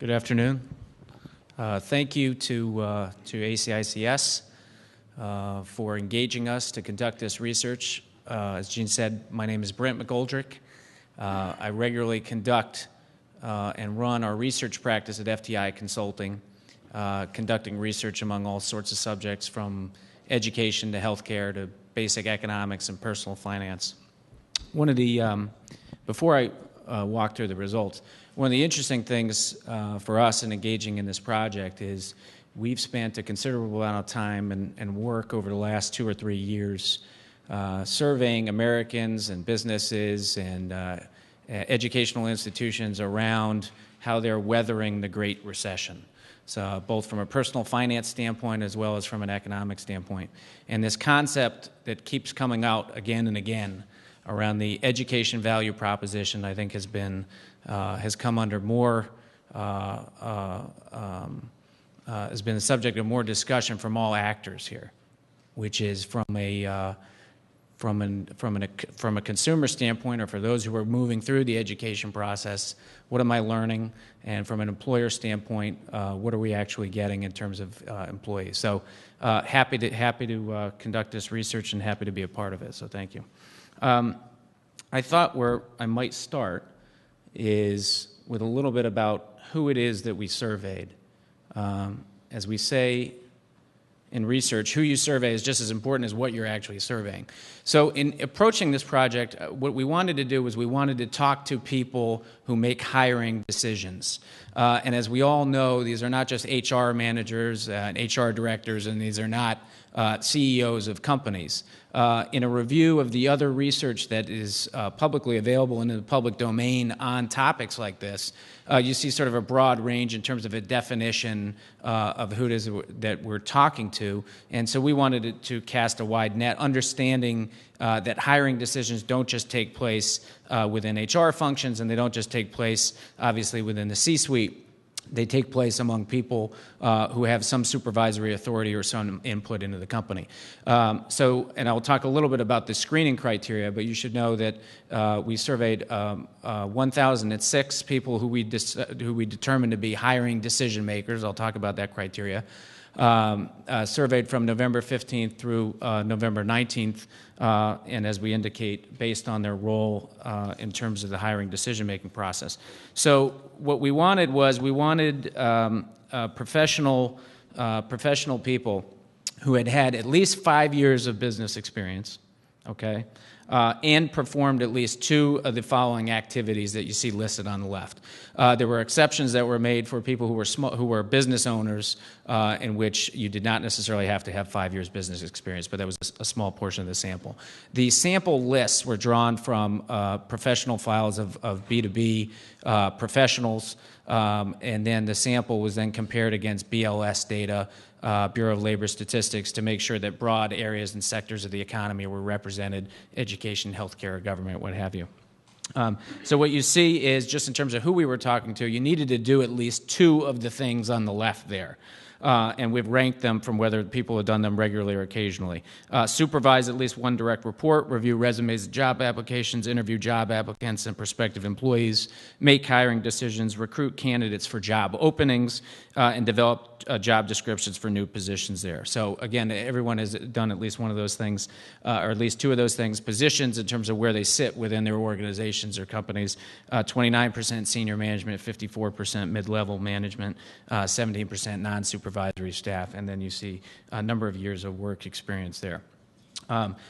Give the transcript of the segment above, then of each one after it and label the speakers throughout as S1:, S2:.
S1: Good afternoon. Thank you to ACICS for engaging us to conduct this research. As Gene said, my name is Brent McGoldrick. I regularly conduct and run our research practice at FTI Consulting, conducting research among all sorts of subjects from education to healthcare to basic economics and personal finance. One of the, before I walk through the results, one of the interesting things for us in engaging in this project is we've spent a considerable amount of time and work over the last 2 or 3 years surveying Americans and businesses and educational institutions around how they're weathering the Great Recession. So both from a personal finance standpoint as well as from an economic standpoint. And this concept that keeps coming out again and again around the education value proposition, I think, has come under more, has been the subject of more discussion from all actors here, which is from a consumer standpoint, or for those who are moving through the education process, what am I learning? And from an employer standpoint, what are we actually getting in terms of employees? So happy to conduct this research and happy to be a part of it. So thank you. I thought where I might start is with a little bit about who it is that we surveyed. As we say in research, who you survey is just as important as what you're actually surveying. So in approaching this project, what we wanted to do was we wanted to talk to people who make hiring decisions. And as we all know, these are not just HR managers and HR directors, and these are not CEOs of companies. In a review of the other research that is publicly available in the public domain on topics like this, you see sort of a broad range in terms of a definition of who it is that we're talking to. And so we wanted to cast a wide net, understanding that hiring decisions don't just take place within HR functions, and they don't just take place, obviously, within the C-suite. They take place among people who have some supervisory authority or some input into the company. And I'll talk a little bit about the screening criteria, but you should know that we surveyed 1,006 people who we determined to be hiring decision makers. I'll talk about that criteria. Surveyed from November 15th through November 19th, and as we indicate, based on their role in terms of the hiring decision-making process. So what we wanted was professional people who had at least 5 years of business experience, okay, and performed at least 2 of the following activities that you see listed on the left. There were exceptions that were made for people who were business owners, in which you did not necessarily have to have 5 years business experience, but that was a small portion of the sample. The sample lists were drawn from professional files of B2B professionals, and then the sample was then compared against BLS data, Bureau of Labor Statistics, to make sure that broad areas and sectors of the economy were represented: education, healthcare, government, what have you. So what you see is, just in terms of who we were talking to, you needed to do at least 2 of the things on the left there. And we've ranked them from whether people have done them regularly or occasionally. Supervise at least 1 direct report, review resumes and job applications, interview job applicants and prospective employees, make hiring decisions, recruit candidates for job openings, and develop job descriptions for new positions there. So again, everyone has done at least one of those things, or at least 2 of those things. Positions in terms of where they sit within their organizations or companies: 29% senior management, 54% mid-level management, 17% non-supervisory staff, and then you see a number of years of work experience there.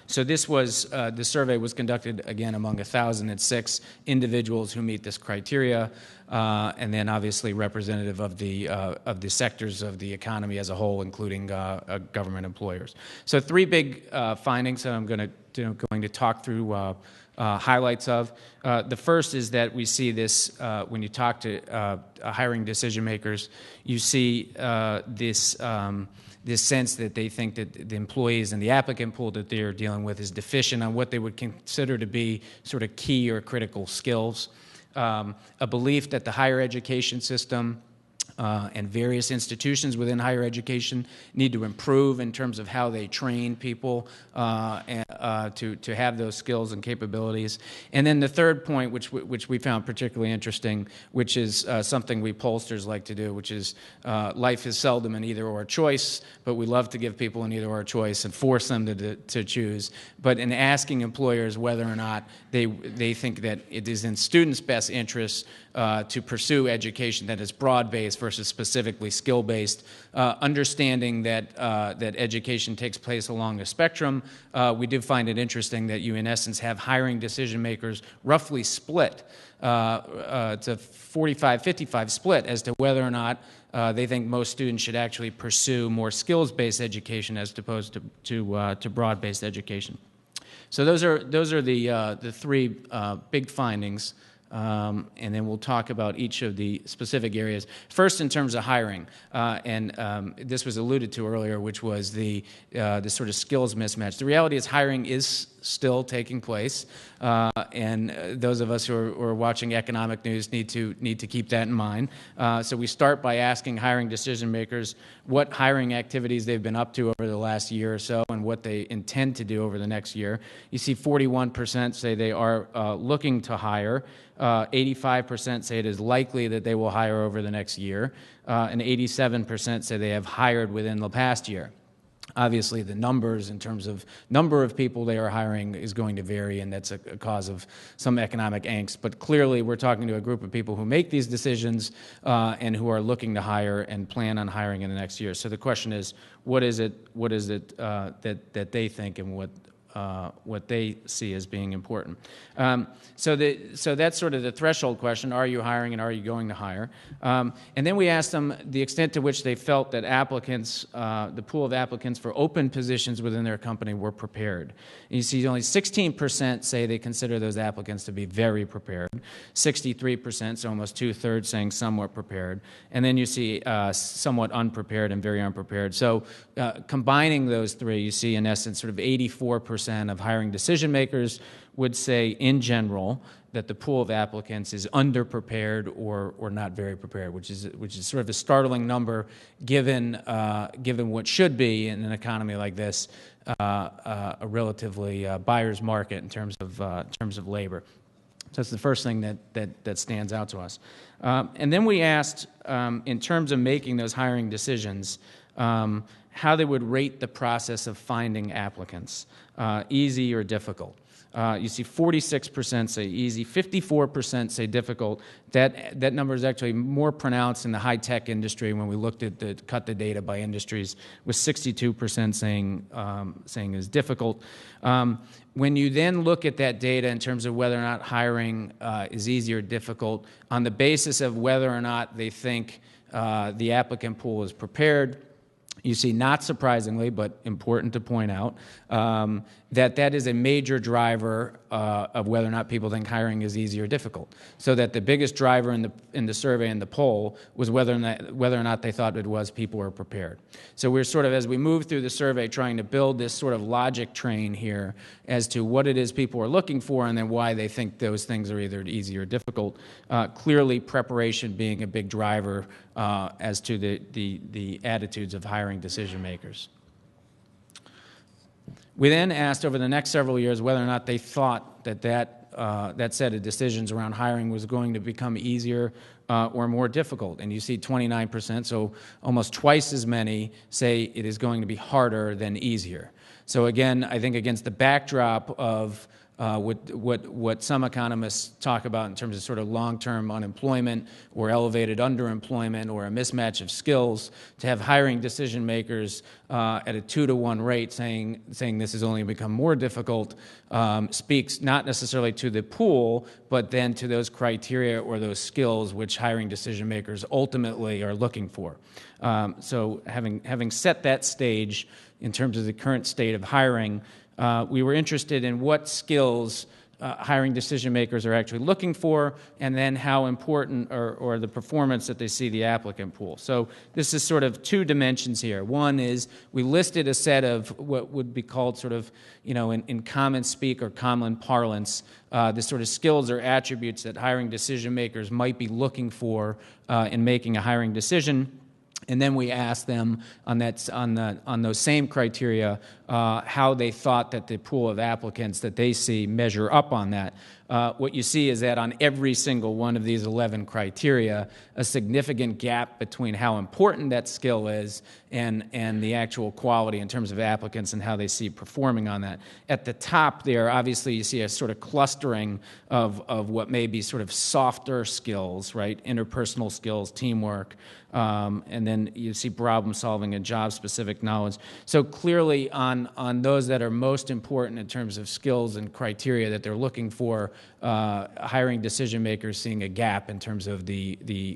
S1: So this was, the survey was conducted, again, among 1,006 individuals who meet this criteria, and then obviously representative of the sectors of the economy as a whole, including government employers. So 3 big findings that I'm going to talk through highlights of. The first is that we see this, when you talk to hiring decision makers, you see this sense that they think that the employees and the applicant pool that they're dealing with is deficient on what they would consider to be sort of key or critical skills. A belief that the higher education system and various institutions within higher education need to improve in terms of how they train people to have those skills and capabilities. And then the third point, which we found particularly interesting, which is something we pollsters like to do, which is life is seldom an either-or choice, but we love to give people an either-or choice and force them to choose. But in asking employers whether or not they think that it is in students' best interests to pursue education that is broad-based versus specifically skill-based, understanding that education takes place along the spectrum, we did find it interesting that you, in essence, have hiring decision makers roughly split. It's a 45-55 split as to whether or not they think most students should actually pursue more skills-based education as opposed to broad-based education. So those are the three big findings. And then we'll talk about each of the specific areas. First, in terms of hiring, and this was alluded to earlier, which was the sort of skills mismatch. The reality is hiring is still taking place, and those of us who are watching economic news need to keep that in mind. So we start by asking hiring decision makers what hiring activities they've been up to over the last year or so and what they intend to do over the next year. You see 41% say they are looking to hire. 85% say it is likely that they will hire over the next year, and 87% say they have hired within the past year. Obviously, the numbers in terms of number of people they are hiring is going to vary, and that's a cause of some economic angst. But clearly, we're talking to a group of people who make these decisions and who are looking to hire and plan on hiring in the next year. So the question is, what is it that they think and what they see as being important. So that's sort of the threshold question: are you hiring and are you going to hire? And then we asked them the extent to which they felt that applicants, the pool of applicants for open positions within their company were prepared. And you see only 16% say they consider those applicants to be very prepared, 63%, so almost two-thirds, saying somewhat prepared, and then you see somewhat unprepared and very unprepared. So combining those three, you see in essence sort of 84% of hiring decision makers would say in general that the pool of applicants is underprepared or not very prepared, which is sort of a startling number given what should be in an economy like this a relatively buyer's market in terms of labor. So that's the first thing that stands out to us. And then we asked, in terms of making those hiring decisions, how they would rate the process of finding applicants, easy or difficult. You see 46% say easy, 54% say difficult. That number is actually more pronounced in the high-tech industry when we looked at cut the data by industries, with 62% saying is difficult. When you then look at that data in terms of whether or not hiring is easy or difficult, on the basis of whether or not they think the applicant pool is prepared, you see, not surprisingly, but important to point out, that is a major driver of whether or not people think hiring is easy or difficult. So that the biggest driver in the survey and the poll was whether or not they thought it was people were prepared. So we're sort of, as we move through the survey, trying to build this sort of logic train here as to what it is people are looking for and then why they think those things are either easy or difficult. Clearly, preparation being a big driver as to the attitudes of hiring decision makers. We then asked over the next several years whether or not they thought that set of decisions around hiring was going to become easier or more difficult. And you see 29%, so almost twice as many say it is going to be harder than easier. So again, I think against the backdrop of what some economists talk about in terms of sort of long-term unemployment or elevated underemployment or a mismatch of skills, to have hiring decision makers at a 2-to-1 rate saying this has only become more difficult speaks not necessarily to the pool, but then to those criteria or those skills which hiring decision makers ultimately are looking for. So having set that stage in terms of the current state of hiring, we were interested in what skills hiring decision makers are actually looking for, and then how important or the performance that they see the applicant pool. So this is sort of two dimensions here. One is we listed a set of what would be called sort of, in common speak or common parlance, the sort of skills or attributes that hiring decision makers might be looking for in making a hiring decision. And then we asked them on those same criteria how they thought that the pool of applicants that they see measure up on that. What you see is that on every single one of these 11 criteria, a significant gap between how important that skill is and the actual quality in terms of applicants and how they see performing on that. At the top there, obviously, you see a sort of clustering of what may be sort of softer skills, right? Interpersonal skills, teamwork, and then you see problem solving and job-specific knowledge. So clearly on those that are most important in terms of skills and criteria that they're looking for, hiring decision makers seeing a gap in terms of the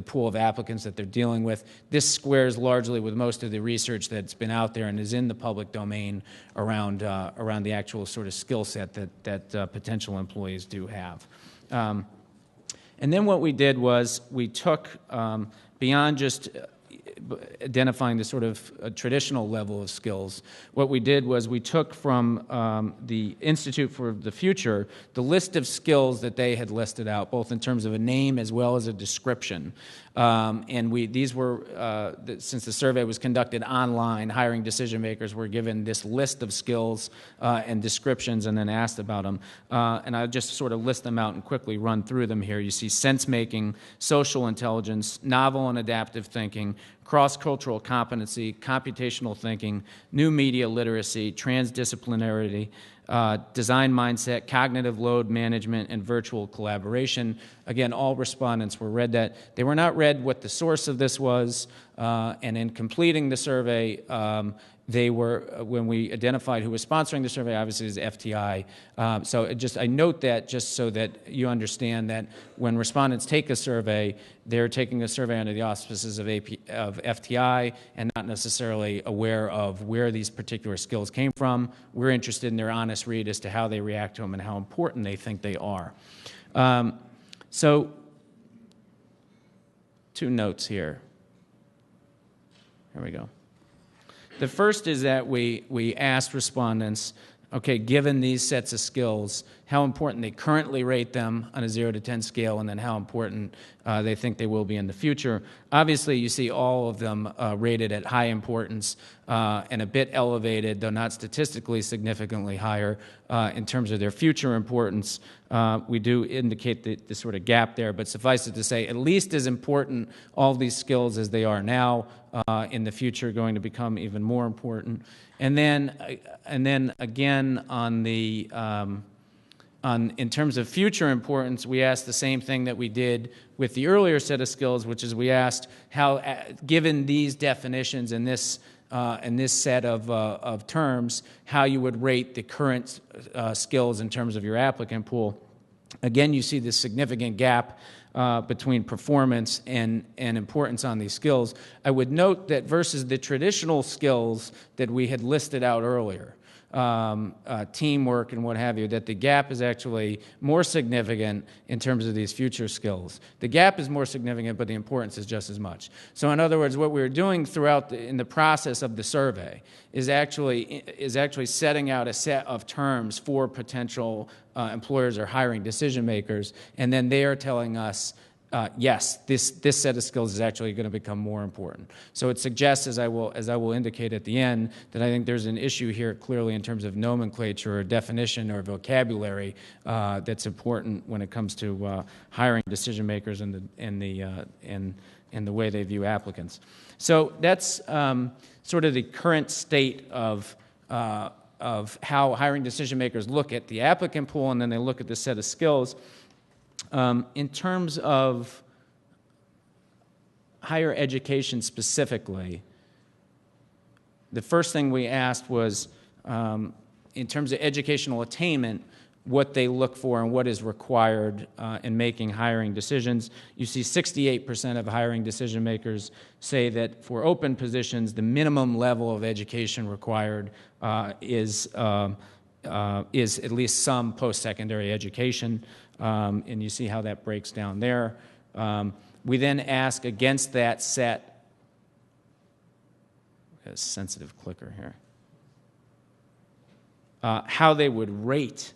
S1: pool of applicants that they're dealing with. This squares largely with most of the research that's been out there and is in the public domain around the actual sort of skill set that potential employees do have. And then what we did was we took, beyond just identifying the sort of traditional level of skills, what we did was we took from the Institute for the Future the list of skills that they had listed out, both in terms of a name as well as a description. And these were, since the survey was conducted online, hiring decision makers were given this list of skills and descriptions and then asked about them. And I'll just sort of list them out and quickly run through them here. You see sense-making, social intelligence, novel and adaptive thinking, cross-cultural competency, computational thinking, new media literacy, transdisciplinarity, design mindset, cognitive load management, and virtual collaboration. Again, all respondents were read that. They were not read what the source of this was, and in completing the survey, they were, when we identified who was sponsoring the survey, obviously is FTI. So I note that just so that you understand that when respondents take a survey, they're taking a survey under the auspices of FTI and not necessarily aware of where these particular skills came from. We're interested in their honest read as to how they react to them and how important they think they are. So, two notes here. Here we go. The first is that we asked respondents, okay, given these sets of skills, how important they currently rate them on a 0 to 10 scale, and then how important they think they will be in the future. Obviously, you see all of them rated at high importance and a bit elevated, though not statistically significantly higher in terms of their future importance. We do indicate the sort of gap there, but suffice it to say, at least as important all of these skills as they are now, in the future going to become even more important. And then again in terms of future importance, we asked the same thing that we did with the earlier set of skills, which is we asked how, given these definitions and this set of terms, how you would rate the current skills in terms of your applicant pool. Again, you see this significant gap between performance and importance on these skills. I would note that versus the traditional skills that we had listed out earlier, teamwork and what have you, that the gap is actually more significant in terms of these future skills. The gap is more significant, but the importance is just as much. So in other words, what we're doing in the process of the survey is actually setting out a set of terms for potential employers or hiring decision makers, and then they are telling us, yes, this set of skills is actually going to become more important. So it suggests, as I will indicate at the end, that I think there's an issue here clearly in terms of nomenclature or definition or vocabulary that's important when it comes to hiring decision makers and the way they view applicants. So that's sort of the current state of how hiring decision makers look at the applicant pool, and then they look at the set of skills. In terms of higher education specifically, the first thing we asked was, in terms of educational attainment, what they look for and what is required in making hiring decisions. You see 68% of hiring decision makers say that for open positions, the minimum level of education required is is at least some post-secondary education, and you see how that breaks down there. We then ask against that set, a sensitive clicker here, how they would rate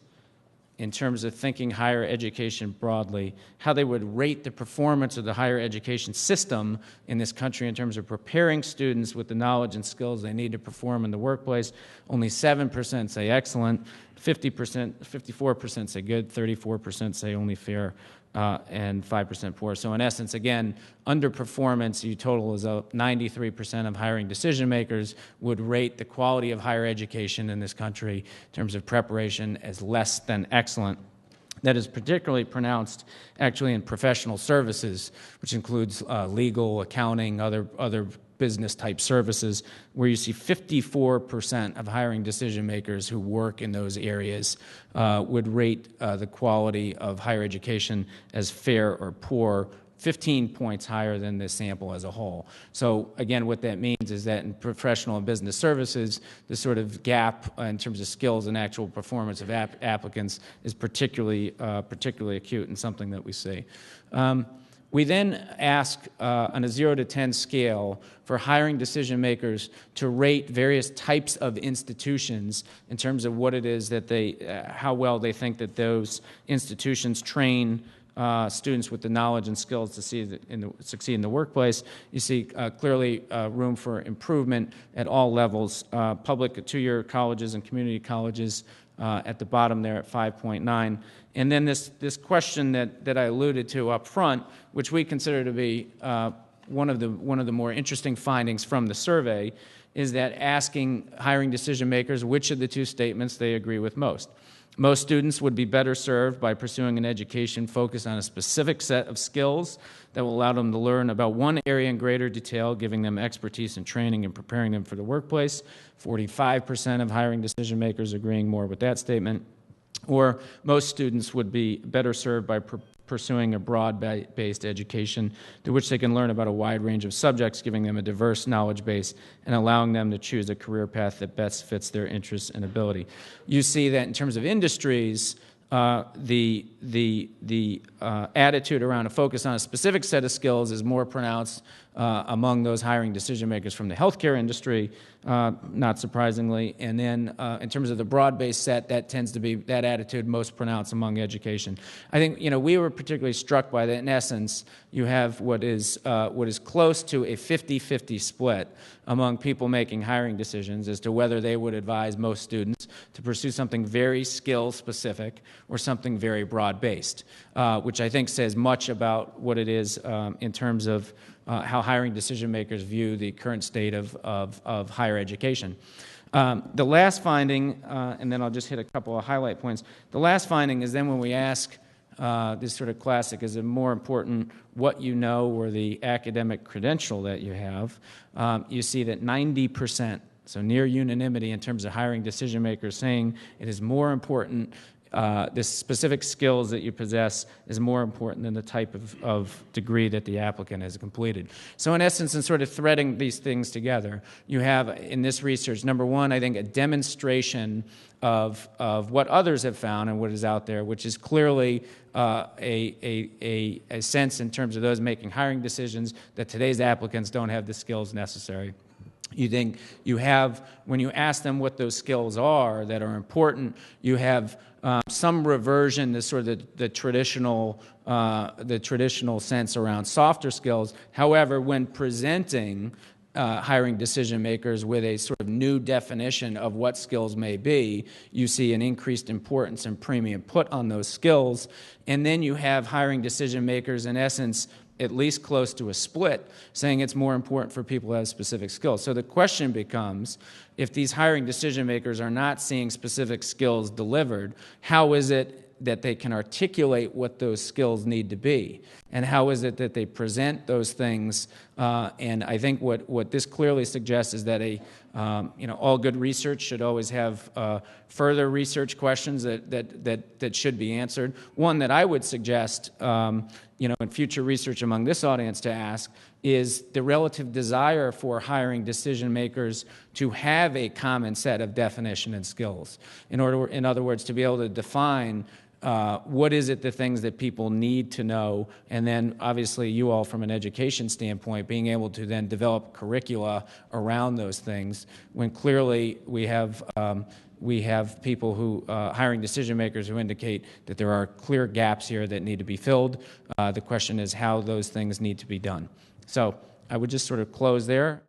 S1: in terms of thinking higher education broadly, how they would rate the performance of the higher education system in this country in terms of preparing students with the knowledge and skills they need to perform in the workplace. Only 7% say excellent, 54% say good, 34% say only fair, and 5% poor. So in essence, again, underperformance, you total is up 93% of hiring decision makers would rate the quality of higher education in this country in terms of preparation as less than excellent. That is particularly pronounced actually in professional services, which includes legal, accounting, other business-type services, where you see 54% of hiring decision makers who work in those areas would rate the quality of higher education as fair or poor, 15 points higher than the sample as a whole. So again, what that means is that in professional and business services, the sort of gap in terms of skills and actual performance of applicants is particularly acute and something that we see. We then ask on a 0 to 10 scale for hiring decision makers to rate various types of institutions in terms of what it is that how well they think that those institutions train students with the knowledge and skills to succeed in the workplace. You see clearly room for improvement at all levels. Public two-year colleges and community colleges at the bottom there at 5.9. And then this question that I alluded to up front, which we consider to be one of the more interesting findings from the survey, is that asking hiring decision makers which of the two statements they agree with most. Most students would be better served by pursuing an education focused on a specific set of skills that will allow them to learn about one area in greater detail, giving them expertise and training and preparing them for the workplace. 45% of hiring decision makers agreeing more with that statement. Or most students would be better served by pursuing a broad-based education to which they can learn about a wide range of subjects, giving them a diverse knowledge base and allowing them to choose a career path that best fits their interests and ability. You see that in terms of industries, the attitude around a focus on a specific set of skills is more pronounced among those hiring decision makers from the healthcare industry, not surprisingly. And then in terms of the broad-based set, that tends to be that attitude most pronounced among education. I think we were particularly struck by that. In essence, you have what is close to a 50-50 split among people making hiring decisions as to whether they would advise most students to pursue something very skill-specific or something very broad-based, which I think says much about what it is in terms of how hiring decision makers view the current state of higher education. The last finding, and then I'll just hit a couple of highlight points. The last finding is then when we ask this sort of classic, is it more important what you know or the academic credential that you have? You see that 90%, so near unanimity in terms of hiring decision makers, saying it is more important, the specific skills that you possess is more important than the type of degree that the applicant has completed. So in essence, in sort of threading these things together, you have in this research, number one, I think a demonstration of what others have found and what is out there, which is clearly a sense in terms of those making hiring decisions that today's applicants don't have the skills necessary. You think you have, when you ask them what those skills are that are important, you have some reversion to sort of the traditional sense around softer skills. However, when presenting hiring decision makers with a sort of new definition of what skills may be, you see an increased importance and premium put on those skills. And then you have hiring decision makers, in essence, at least close to a split, saying it's more important for people who have specific skills. So the question becomes, if these hiring decision makers are not seeing specific skills delivered, how is it that they can articulate what those skills need to be? And how is it that they present those things? And I think what this clearly suggests is that All good research should always have further research questions that should be answered. One that I would suggest, in future research among this audience to ask is the relative desire for hiring decision makers to have a common set of definition and skills. In other words, to be able to define what is it the things that people need to know, and then obviously you all from an education standpoint being able to then develop curricula around those things when clearly we have people who hiring decision makers who indicate that there are clear gaps here that need to be filled. The question is how those things need to be done. So I would just sort of close there.